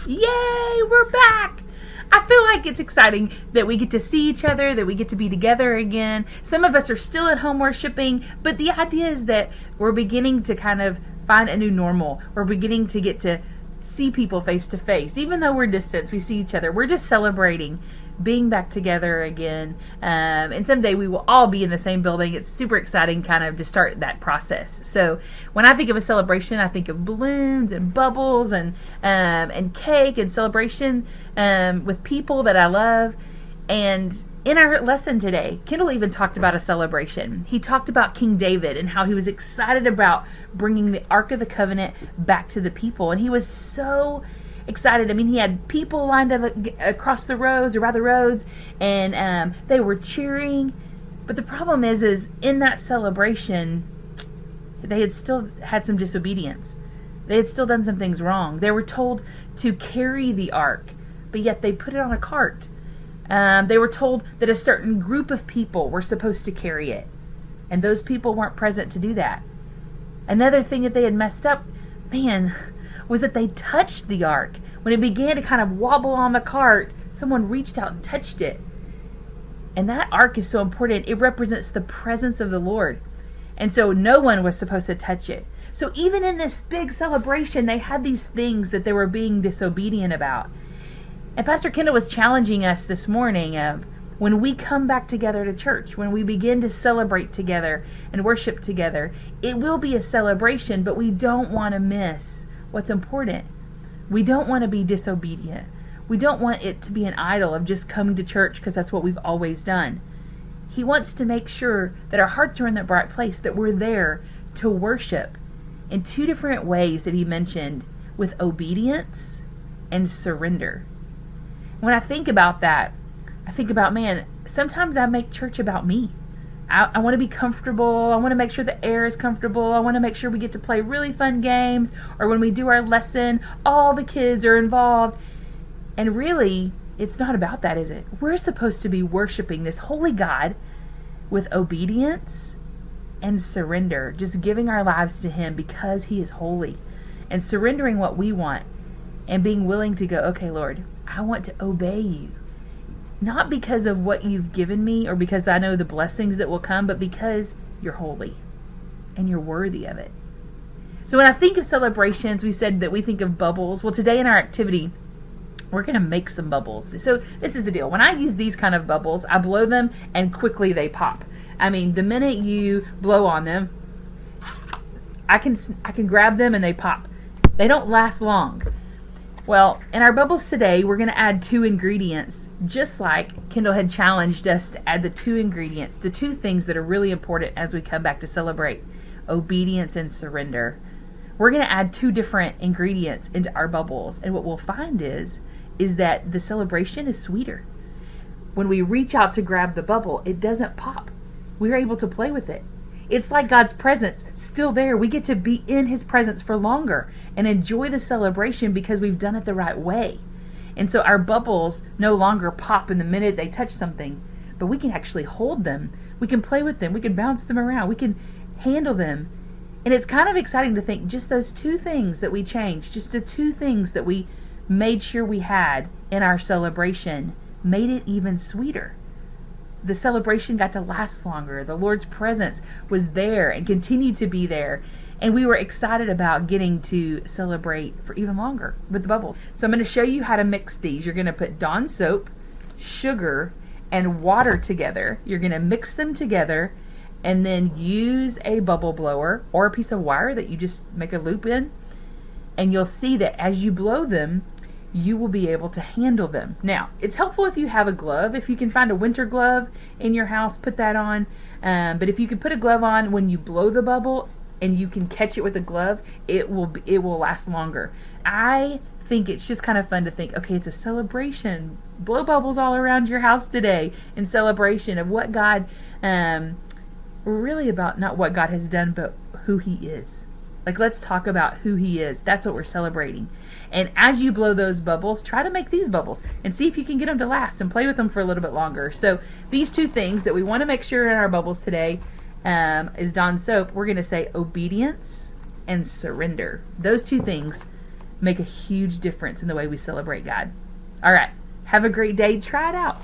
Yay, we're back! I feel like it's exciting that we get to see each other, that we get to be together again. Some of us are still at home worshiping, but the idea is that we're beginning to kind of find a new normal. We're beginning to get to see people face to face. Even though we're distant, we see each other. We're just celebrating being back together again. And someday we will all be in the same building. It's super exciting kind of to start that process. So when I think of a celebration, I think of balloons and bubbles and cake and celebration with people that I love. And in our lesson today, Kendall even talked about a celebration. He talked about King David and how he was excited about bringing the Ark of the Covenant back to the people. And he was so excited. I mean, he had people lined up across the roads or by the roads, and they were cheering. But the problem is in that celebration, they had still had some disobedience. They had still done some things wrong. They were told to carry the ark, but yet they put it on a cart. They were told that a certain group of people were supposed to carry it, and those people weren't present to do that. Another thing that they had messed up, was that they touched the ark. When it began to kind of wobble on the cart, someone reached out and touched it. And that ark is so important. It represents the presence of the Lord. And so no one was supposed to touch it. So even in this big celebration, they had these things that they were being disobedient about. And Pastor Kendall was challenging us this morning of when we come back together to church, when we begin to celebrate together and worship together, it will be a celebration, but we don't want to miss what's important. We don't want to be disobedient. We don't want it to be an idol of just coming to church because that's what we've always done. He wants to make sure that our hearts are in the right place, that we're there to worship in two different ways that he mentioned, with obedience and surrender. When I think about that, I think about, sometimes I make church about me. I want to be comfortable. I want to make sure the air is comfortable. I want to make sure we get to play really fun games. Or when we do our lesson, all the kids are involved. And really, it's not about that, is it? We're supposed to be worshiping this holy God with obedience and surrender. Just giving our lives to him because he is holy. And surrendering what we want. And being willing to go, okay, Lord, I want to obey you. Not because of what you've given me or because I know the blessings that will come, but because you're holy and you're worthy of it. So when I think of celebrations, we said that we think of bubbles. Well, today in our activity, we're going to make some bubbles. So this is the deal. When I use these kind of bubbles, I blow them and quickly they pop. I mean, the minute you blow on them, I can grab them and they pop. They don't last long. Well, in our bubbles today, we're going to add 2 ingredients, just like Kendall had challenged us to add the 2 ingredients, the 2 things that are really important as we come back to celebrate, obedience and surrender. We're going to add 2 different ingredients into our bubbles, and what we'll find is that the celebration is sweeter. When we reach out to grab the bubble, it doesn't pop. We're able to play with it. It's like God's presence still there. We get to be in his presence for longer and enjoy the celebration because we've done it the right way. And so our bubbles no longer pop in the minute they touch something, but we can actually hold them. We can play with them. We can bounce them around. We can handle them. And it's kind of exciting to think just those 2 things that we changed, just the 2 things that we made sure we had in our celebration made it even sweeter. The celebration got to last longer. The Lord's presence was there and continued to be there. And we were excited about getting to celebrate for even longer with the bubbles. So I'm going to show you how to mix these. You're going to put Dawn soap, sugar, and water together. You're going to mix them together and then use a bubble blower or a piece of wire that you just make a loop in. And you'll see that as you blow them, you will be able to handle them. Now, it's helpful if you have a glove. If you can find a winter glove in your house, put that on. But if you can put a glove on when you blow the bubble and you can catch it with a glove, it will last longer. I think it's just kind of fun to think, okay, it's a celebration. Blow bubbles all around your house today in celebration of what God, really about not what God has done, but who he is. Like, let's talk about who he is. That's what we're celebrating. And as you blow those bubbles, try to make these bubbles and see if you can get them to last and play with them for a little bit longer. So these 2 things that we want to make sure in our bubbles today is Dawn soap. We're going to say obedience and surrender. Those 2 things make a huge difference in the way we celebrate God. All right. Have a great day. Try it out.